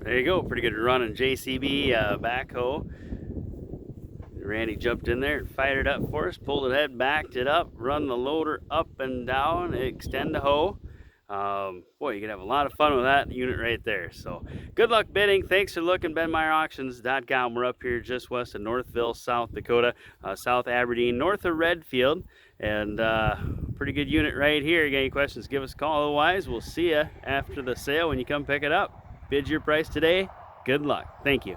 There you go, pretty good run on JCB backhoe. Randy jumped in there and fired it up for us, pulled it ahead, backed it up, run the loader up and down, extend the hoe. Boy, you can have a lot of fun with that unit right there. So good luck bidding. Thanks for looking. BenMeyerAuctions.com. We're up here just west of Northville, South Dakota, South Aberdeen, north of Redfield. And pretty good unit right here. You got any questions, give us a call. Otherwise, we'll see you after the sale when you come pick it up. Bid your price today. Good luck. Thank you.